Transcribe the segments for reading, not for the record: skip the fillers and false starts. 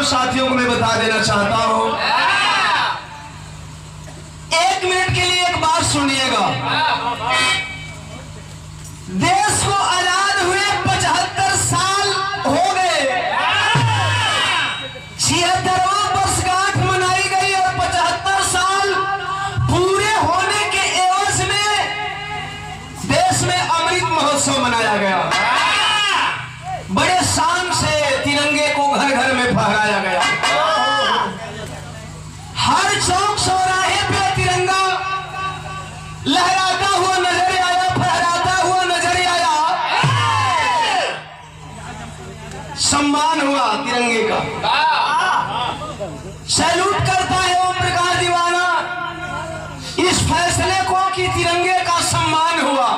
साथियों को मैं बता देना चाहता हूं, 1 मिनट के लिए एक बात सुनिएगा। देश को आजाद हुए 75 साल हो गए, 76वां वर्षगांठ मनाई गई और 75 साल पूरे होने के एवज में देश में अमृत महोत्सव मनाया गया। बड़े शान से तिरंगे को घर घर में फहराया गया। हर चौक चौराहे पे तिरंगा लहराता हुआ नजर आया, फहराता हुआ नजर आया। सम्मान हुआ तिरंगे का। सैल्यूट करता है ओम प्रकाश दीवाना इस फैसले को कि तिरंगे का सम्मान हुआ।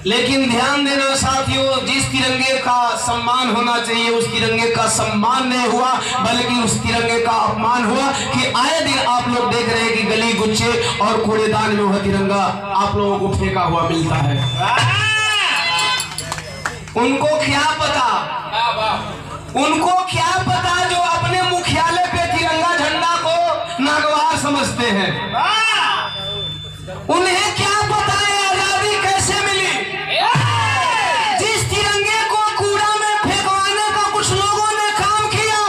लेकिन ध्यान देना साथियों, जिस तिरंगे का सम्मान होना चाहिए उस तिरंगे का सम्मान नहीं हुआ, बल्कि उस तिरंगे का अपमान हुआ। कि आए दिन आप लोग देख रहे हैं कि गली गुच्छे और कूड़ेदान में वह तिरंगा आप लोगों को फेंका हुआ मिलता है। उनको क्या पता, उनको क्या पता जो अपने मुख्यालय पे तिरंगा झंडा को नागवार समझते हैं। उन्हें क्या पता है आजादी कैसे मिली। जिस तिरंगे को कूड़ा में फेंकवाने का कुछ लोगों ने काम किया,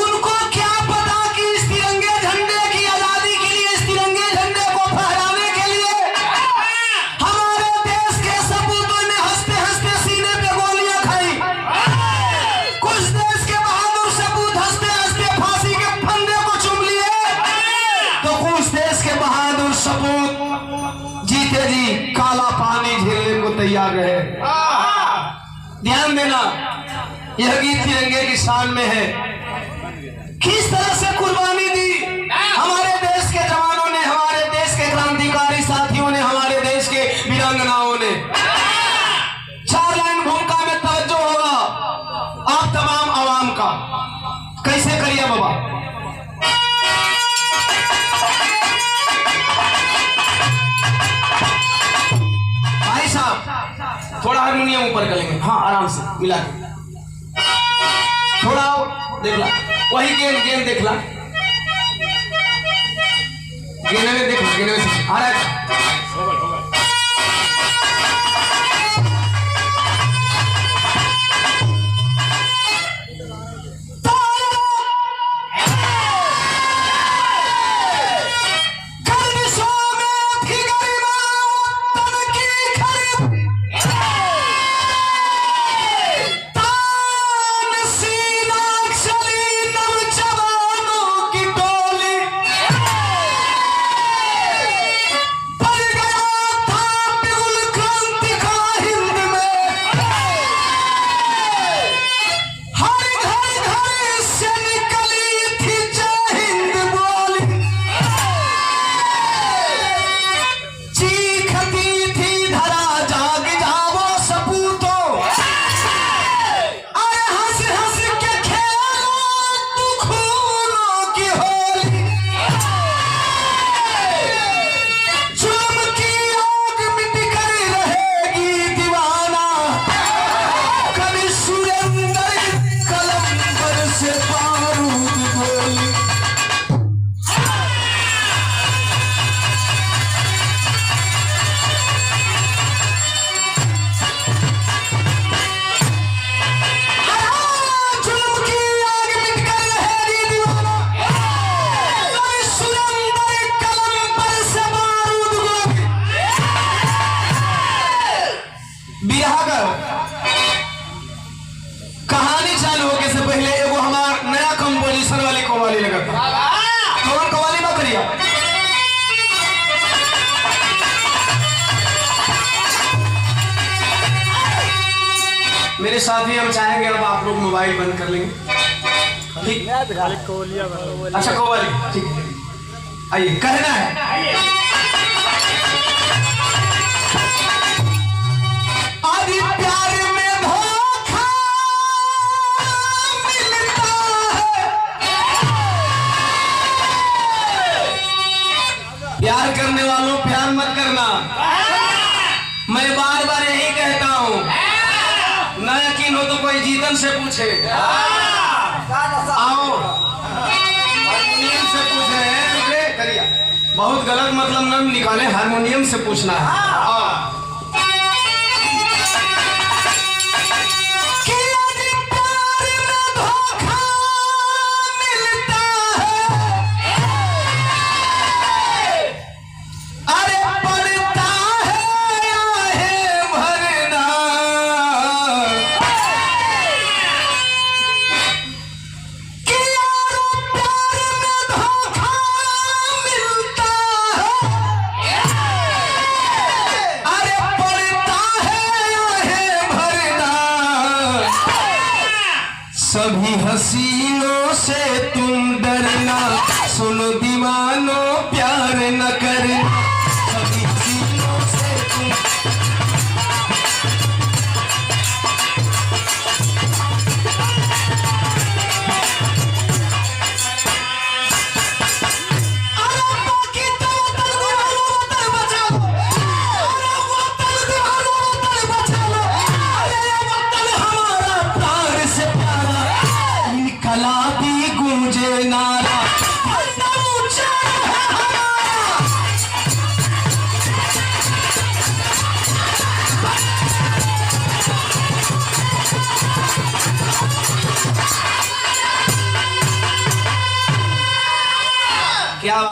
उनको क्या पता कि इस तिरंगे झंडे की आजादी के लिए, इस तिरंगे झंडे को फहराने के लिए हमारे देश के सपूतों ने हंसते हंसते सीने पे गोलियां खाई। कुछ देश के बहादुर सपूत हंसते हंसते फांसी के फंदे को चूम लिए, तो कुछ देश के बहादुर सपूत जीते जी काला पानी झेलने को तैयार रहे। ध्यान देना, यह गीत तिरंगे की शान में है। किस तरह से कुर्बानी दी हमारे देश के जवानों ने, हमारे देश के क्रांतिकारी साथियों ने, हमारे देश के वीरांगनाओं ने। 4 लाइन भूमिका में तवज्जो होगा आप तमाम आवाम का। कैसे करिए बाबा? भाई साहब थोड़ा हारमोनियम ऊपर कर लेंगे, हाँ आराम से मिला के थोड़ा देख ला, वही गेंद देख ला, गेंद में देख ला, गेंद में आ रहा है। कहानी चालू होने से पहले एगो हमार नया कंपोजिशन वाली कव्वाली लगा था। कौन कव्वाली बात करिए? मेरे साथी हम चाहेंगे अब आप लोग मोबाइल बंद कर लेंगे, ठीक? अच्छा कव्वाली, ठीक है, आइए कहना है। आदि प्यार में धोखा मिलता है, प्यार करने वालों प्यार मत करना। मैं बार बार यही कहता हूं, न यकीन हो तो कोई जीतन से पूछे। आओ हारमोनियम से पूछ रहे हैं बेटे करिया बहुत गलत मतलब न निकाले हारमोनियम से पूछना है सभी हसीनों से तुम डरना सुनो दीवानों प्यार न करना सभी हसीनों से तुम कला भी गूंजे नारा क्या